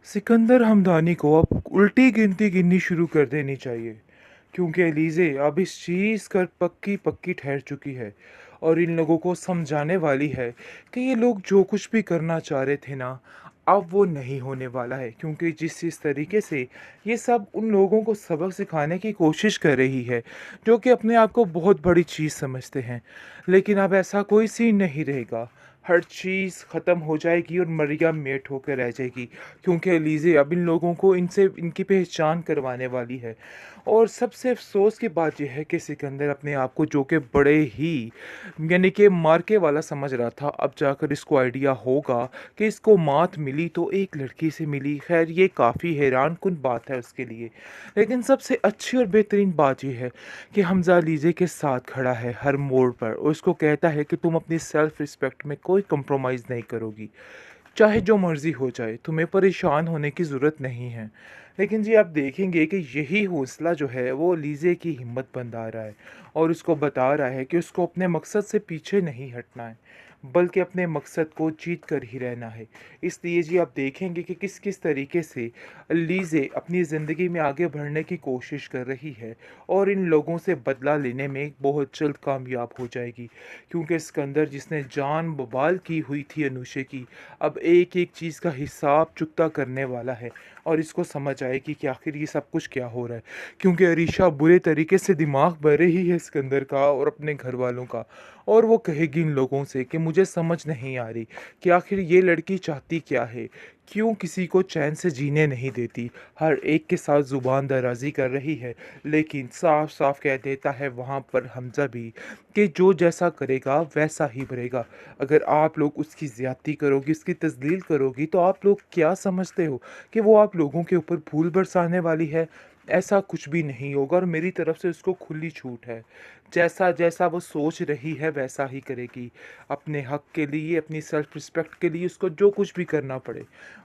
सिकंदर हमदानी को अब उल्टी गिनती गिननी शुरू कर देनी चाहिए, क्योंकि एलीज़े अब इस चीज़ कर पक्की पक्की ठहर चुकी है और इन लोगों को समझाने वाली है कि ये लोग जो कुछ भी करना चाह रहे थे ना, अब वो नहीं होने वाला है। क्योंकि जिस तरीके से ये सब उन लोगों को सबक सिखाने की कोशिश कर रही है, जो कि अपने आप को बहुत बड़ी चीज़ समझते हैं, लेकिन अब ऐसा कोई सीन नहीं रहेगा। हर चीज़ ख़त्म हो जाएगी और मरियम मेट होकर रह जाएगी, क्योंकि एलीज़े अब इन लोगों को इनसे इनकी पहचान करवाने वाली है। और सबसे अफ़सोस की बात ये है कि सिकंदर अपने आप को जो कि बड़े ही यानी कि मार्के वाला समझ रहा था, अब जाकर इसको आइडिया होगा कि इसको मात मिली तो एक लड़की से मिली। ख़ैर, ये काफ़ी हैरानकुन बात है उसके लिए। लेकिन सबसे अच्छी और बेहतरीन बात ये है कि हमज़ा एलीज़े के साथ खड़ा है हर मोड़ पर और उसको कहता है कि तुम अपनी सेल्फ़ रिस्पेक्ट में कोई कंप्रोमाइज़ नहीं करोगी। चाहे जो मर्ज़ी हो जाए, तुम्हें परेशान होने की ज़रूरत नहीं है। लेकिन जी, आप देखेंगे कि यही हौसला जो है वो लीज़े की हिम्मत बंधा रहा है और उसको बता रहा है कि उसको अपने मकसद से पीछे नहीं हटना है, बल्कि अपने मकसद को जीत कर ही रहना है। इसलिए जी, आप देखेंगे कि किस-किस तरीके से लीज़े अपनी ज़िंदगी में आगे बढ़ने की कोशिश कर रही है और इन लोगों से बदला लेने में बहुत जल्द कामयाब हो जाएगी। क्योंकि सिकंदर, जिसने जान बवाल की हुई थी अनुशे की, अब एक-एक चीज़ का हिसाब चुकता करने वाला है और इसको समझ आएगी कि आखिर ये सब कुछ क्या हो रहा है। क्योंकि अरीशा बुरे तरीके से दिमाग बह रही है सिकंदर का और अपने घरवालों का, और वो कहेगी इन लोगों से कि मुझे समझ नहीं आ रही कि आखिर ये लड़की चाहती क्या है? क्यों किसी को चैन से जीने नहीं देती? हर एक के साथ ज़ुबान दराज़ी कर रही है, लेकिन साफ-साफ कह देता है वहाँ पर हमज़ा भी कि जो जैसा करेगा वैसा ही भरेगा। अगर आप लोग उसकी ज़्यादती करोगी, उसकी तज़लील करोगी, तो आप लोग क्या समझते हो कि वो आप लोगों के ऊपर फूल बरसाने वाली है? ऐसा कुछ भी नहीं होगा और मेरी तरफ से उसको खुली छूट है। जैसा-जैसा वो सोच रही है वैसा ही करेगी। अपने हक़ के लिए, अपनी सेल्फ़ रिस्पेक्ट के लिए उसको जो कुछ भी करना पड़े,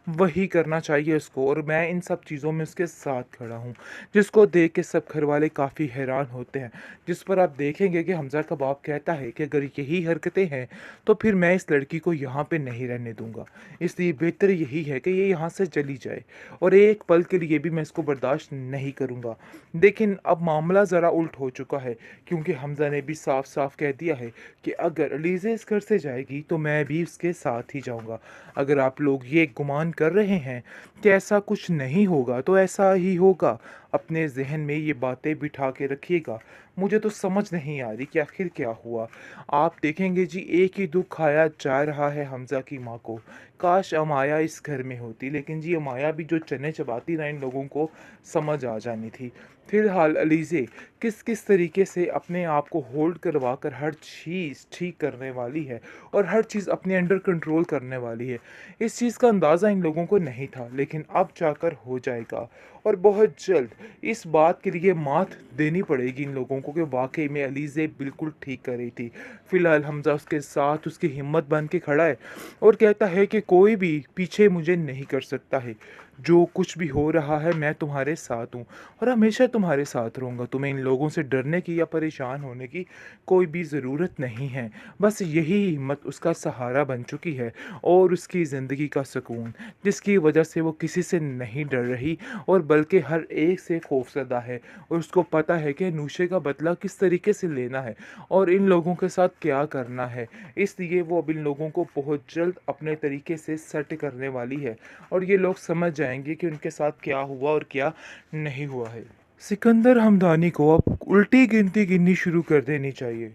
वही करना चाहिए उसको, और मैं इन सब चीज़ों में उसके साथ खड़ा हूँ। जिसको देख के सब घरवाले काफ़ी हैरान होते हैं। जिस पर आप देखेंगे कि हमज़ा का बाप कहता है कि अगर यही हरकतें हैं, तो फिर मैं इस लड़की को यहाँ पे नहीं रहने दूँगा। इसलिए बेहतर यही है कि ये यहाँ से चली जाए और एक पल के लिए भी मैं इसको बर्दाश्त नहीं करूँगा। लेकिन अब मामला ज़रा उल्ट हो चुका है, क्योंकि हमज़ा ने भी साफ-साफ कह दिया है कि अगर अलीज़ा इस घर से जाएगी तो मैं भी उसके साथ ही जाऊँगा। अगर आप लोग ये गुमान कर रहे हैं कि ऐसा कुछ नहीं होगा, तो ऐसा ही होगा। अपने ज़हन में ये बातें बिठा के रखिएगा। मुझे तो समझ नहीं आ रही कि आखिर क्या हुआ। आप देखेंगे जी, एक ही दुःख आया जा रहा है हमज़ा की माँ को। काश अमाया इस घर में होती, लेकिन जी अमाया भी जो चने चबाती ना इन लोगों को समझ आ जानी थी। फ़िलहाल अलीज़े किस-किस तरीके से अपने आप को होल्ड करवा कर हर चीज़ ठीक करने वाली है और हर चीज़ अपने अंडर कंट्रोल करने वाली है। इस चीज़ का अंदाज़ा इन लोगों को नहीं था, लेकिन अब जाकर हो जाएगा और बहुत जल्द इस बात के लिए मात देनी पड़ेगी इन लोगों को कि वाक़ई में अलीज़े बिल्कुल ठीक कर रही थी। फ़िलहाल हमज़ा उसके साथ उसकी हिम्मत बन के खड़ा है और कहता है कि कोई भी पीछे मुझे नहीं कर सकता है। जो कुछ भी हो रहा है मैं तुम्हारे साथ हूँ और हमेशा तुम्हारे साथ रहूँगा। तुम्हें इन लोगों से डरने की या परेशान होने की कोई भी ज़रूरत नहीं है। बस यही हिम्मत उसका सहारा बन चुकी है और उसकी ज़िंदगी का सुकून, जिसकी वजह से वो किसी से नहीं डर रही और बल्कि हर एक से खौफ़ज़दा है और उसको पता है कि नूशे का बदला किस तरीके से लेना है और इन लोगों के साथ क्या करना है। इसलिए वो अब इन लोगों को बहुत जल्द अपने तरीके से सेट करने वाली है और ये लोग समझ जाएँगे कि उनके साथ क्या हुआ और क्या नहीं हुआ है। सिकंदर हमदानी को अब उल्टी गिनती गिननी शुरू कर देनी चाहिए,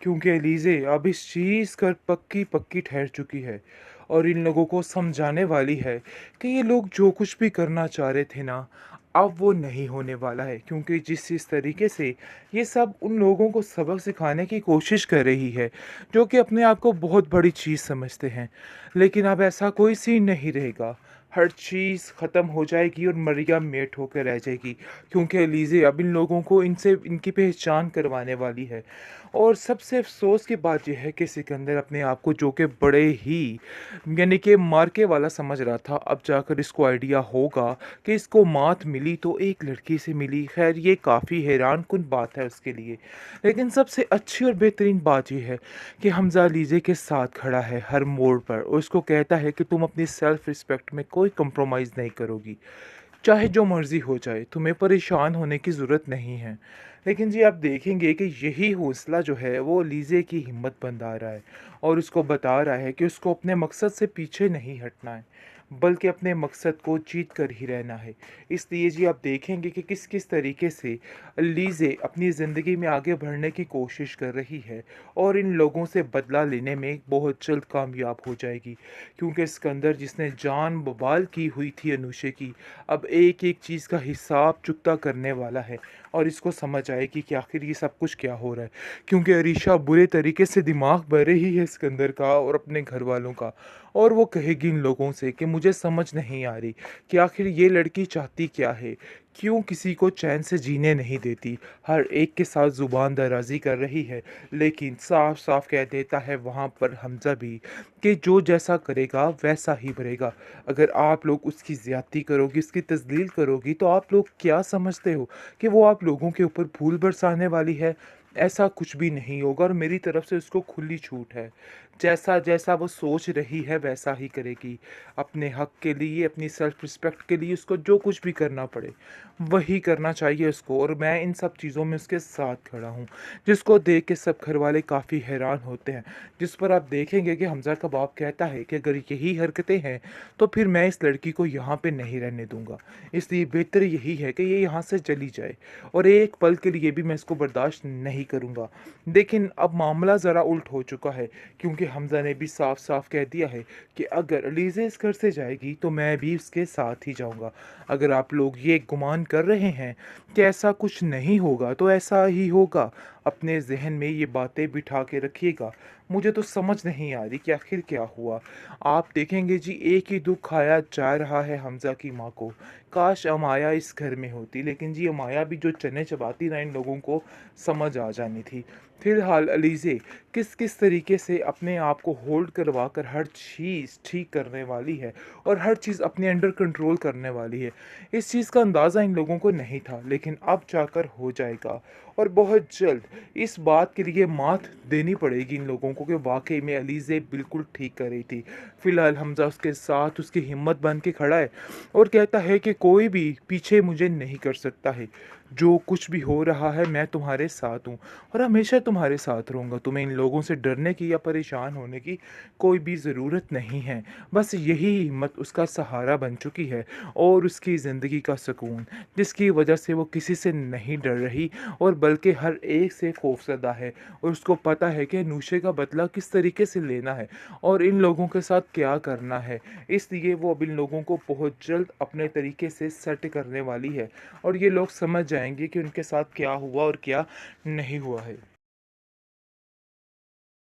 क्योंकि एलीज़े अब इस चीज़ कर पक्की पक्की ठहर चुकी है और इन लोगों को समझाने वाली है कि ये लोग जो कुछ भी करना चाह रहे थे ना, अब वो नहीं होने वाला है। क्योंकि जिस तरीके से ये सब उन लोगों को सबक सिखाने की कोशिश कर रही है, जो कि अपने आप को बहुत बड़ी चीज़ समझते हैं, लेकिन अब ऐसा कोई सीन नहीं रहेगा। हर चीज़ ख़त्म हो जाएगी और मरियम मेट होकर रह जाएगी, क्योंकि एलीज़े अब इन लोगों को इनसे इनकी पहचान करवाने वाली है। और सबसे अफ़सोस की बात ये है कि सिकंदर अपने आप को जो कि बड़े ही यानी कि मार्के वाला समझ रहा था, अब जाकर इसको आइडिया होगा कि इसको मात मिली तो एक लड़की से मिली। ख़ैर, ये काफ़ी हैरानकुन बात है उसके लिए। लेकिन सबसे अच्छी और बेहतरीन बात ये है कि हमज़ा लीज़े के साथ खड़ा है हर मोड़ पर और उसको कहता है कि तुम अपनी सेल्फ़ रिस्पेक्ट में कोई कोई कंप्रोमाइज़ नहीं करोगी। चाहे जो मर्ज़ी हो जाए, तुम्हें परेशान होने की ज़रूरत नहीं है। लेकिन जी आप देखेंगे कि यही हौसला जो है वो लीज़े की हिम्मत बंधा रहा है और उसको बता रहा है कि उसको अपने मकसद से पीछे नहीं हटना है, बल्कि अपने मकसद को जीत कर ही रहना है। इसलिए जी आप देखेंगे कि किस-किस तरीके से लीज़े अपनी ज़िंदगी में आगे बढ़ने की कोशिश कर रही है और इन लोगों से बदला लेने में बहुत जल्द कामयाब हो जाएगी। क्योंकि सिकंदर जिसने जान बवाल की हुई थी अनुशे की, अब एक-एक चीज़ का हिसाब चुकता करने वाला है और इसको समझ आएगी कि आखिर ये सब कुछ क्या हो रहा है। क्योंकि अरीशा बुरे तरीके से दिमाग बह रही है सिकंदर का और अपने घरवालों का, और वो कहेगी इन लोगों से कि मुझे समझ नहीं आ रही कि आखिर ये लड़की चाहती क्या है? क्यों किसी को चैन से जीने नहीं देती? हर एक के साथ ज़ुबान दराज़ी कर रही है, लेकिन साफ-साफ कह देता है वहाँ पर हमज़ा भी कि जो जैसा करेगा वैसा ही भरेगा। अगर आप लोग उसकी ज़्यादती करोगी, उसकी तज़लील करोगी, तो आप लोग क्या समझते हो कि वो आप लोगों के ऊपर फूल बरसाने वाली है? ऐसा कुछ भी नहीं होगा और मेरी तरफ से उसको खुली छूट है। जैसा-जैसा वो सोच रही है वैसा ही करेगी। अपने हक़ के लिए, अपनी सेल्फ़ रिस्पेक्ट के लिए उसको जो कुछ भी करना पड़े, वही करना चाहिए उसको, और मैं इन सब चीज़ों में उसके साथ खड़ा हूँ। जिसको देख के सब घरवाले काफ़ी हैरान होते हैं। जिस पर आप देखेंगे कि हमज़ा का बाप कहता है कि अगर यही हरकतें हैं, तो फिर मैं इस लड़की को यहाँ पे नहीं रहने दूँगा। इसलिए बेहतर यही है कि ये यहाँ से चली जाए और एक पल के लिए भी मैं इसको बर्दाश्त नहीं करूँगा। लेकिन अब मामला ज़रा उल्ट हो चुका है, क्योंकि हमज़ा ने भी साफ-साफ कह दिया है कि अगर अलीज़ा इस घर से जाएगी तो मैं भी उसके साथ ही जाऊँगा। अगर आप लोग ये गुमान कर रहे हैं कि ऐसा कुछ नहीं होगा, तो ऐसा ही होगा। अपने ज़हन में ये बातें बिठा के रखिएगा। मुझे तो समझ नहीं आ रही कि आखिर क्या हुआ? आप देखेंगे जी एक ही दुःख खाया जा रहा है हमज़ा की माँ को। काश अमाया इस घर में होती, लेकिन जी अमाया भी जो चने चबाती ना इन लोगों को समझ आ जानी थी। फ़िलहाल अलीज़े किस-किस तरीके से अपने आप को होल्ड करवा कर हर चीज़ ठीक करने वाली है और हर चीज़ अपने अंडर कंट्रोल करने वाली है। इस चीज़ का अंदाज़ा इन लोगों को नहीं था, लेकिन अब जाकर हो जाएगा और बहुत जल्द इस बात के लिए मात देनी पड़ेगी इन लोगों को कि वाक़ई में अलीज़े बिल्कुल ठीक कर रही थी। फ़िलहाल हमज़ा उसके साथ उसकी हिम्मत बन के खड़ा है और कहता है कि कोई भी पीछे मुझे नहीं कर सकता है। जो कुछ भी हो रहा है मैं तुम्हारे साथ हूँ और हमेशा तुम्हारे साथ रहूँगा। तुम्हें इन लोगों से डरने की या परेशान होने की कोई भी ज़रूरत नहीं है। बस यही हिम्मत उसका सहारा बन चुकी है और उसकी ज़िंदगी का सुकून, जिसकी वजह से वो किसी से नहीं डर रही और बल्कि हर एक से खौफ़ज़दा है और उसको पता है कि नूशे का बदला किस तरीके से लेना है और इन लोगों के साथ क्या करना है। इसलिए वो अब इन लोगों को बहुत जल्द अपने तरीके से सेट करने वाली है और ये लोग समझ जाएँगे कि उनके साथ क्या हुआ और क्या नहीं हुआ है।